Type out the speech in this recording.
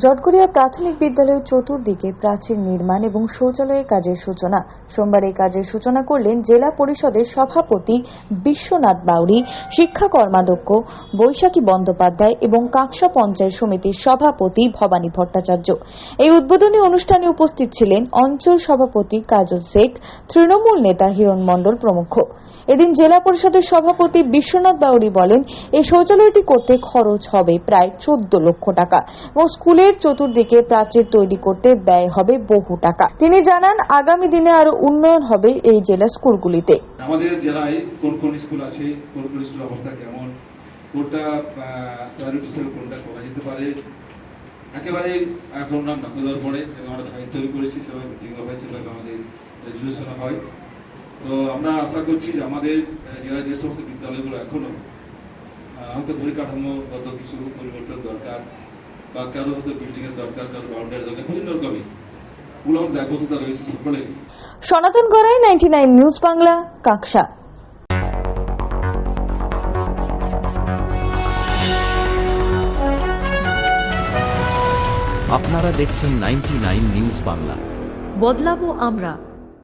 জটগড়িয়া প্রাথমিক বিদ্যালয়ের চতুর্দিকে প্রাচীর নির্মাণ এবং শৌচালয়ের কাজের সূচনা। সোমবার এই কাজের সূচনা করলেন জেলা পরিষদের সভাপতি বিশ্বনাথ বাউরি, শিক্ষা কর্মাধ্যক্ষ বৈশাখী বন্দ্যোপাধ্যায় এবং কাকসা পঞ্চায়েত সমিতির সভাপতি ভবানী ভট্টাচার্য। এই উদ্বোধনী অনুষ্ঠানে উপস্থিত ছিলেন অঞ্চল সভাপতি কাজল শেখ, তৃণমূল নেতা হিরণ মণ্ডল প্রমুখ। এদিন জেলা পরিষদের সভাপতি বিশ্বনাথ বাউরি বলেন, এই শৌচালয়টি করতে খরচ হবে প্রায় 14 লক্ষ টাকা এবং স্কুলের চতুর্দিকে প্রাচীর তৈরি করতে ব্যয় হবে বহু টাকা। তিনি জানান, আগামী দিনে আরো উন্নয়ন হবে এই জেলা স্কুলগুলিতে। আমাদের জেলায় কোন কোন স্কুল আছে, কোন কোন স্কুলের অবস্থা কেমন, কোনটা প্রায়োরিটি হিসেবে কোনটা করা যেতে পারে, একেবারে এখন নজর পড়ে এবং আমরা ফাইল তৈরি করেছি, সেভাবে মিটিং হয়, সেভাবে আমাদের রেজুলেশন হয়। তো আমরা আশা করছি যে আমাদের জেলায় যে সমস্ত বিদ্যালয়গুলো এখনো হয়তো পরিকাঠামোগত কিছু পরিবর্তন দরকার, বা কারো হয়তো বিল্ডিং এর দরকার, কারো বাউন্ডারি দরকার, বিভিন্ন রকমই ওগুলো আমাদের দায়বদ্ধতা রয়েছে সকলেরই। সনাতন গড়াই, 99 নিউজ বাংলা, কাকসা। আপনারা দেখছেন 99 নিউজ বাংলা। বদলাবো আমরা।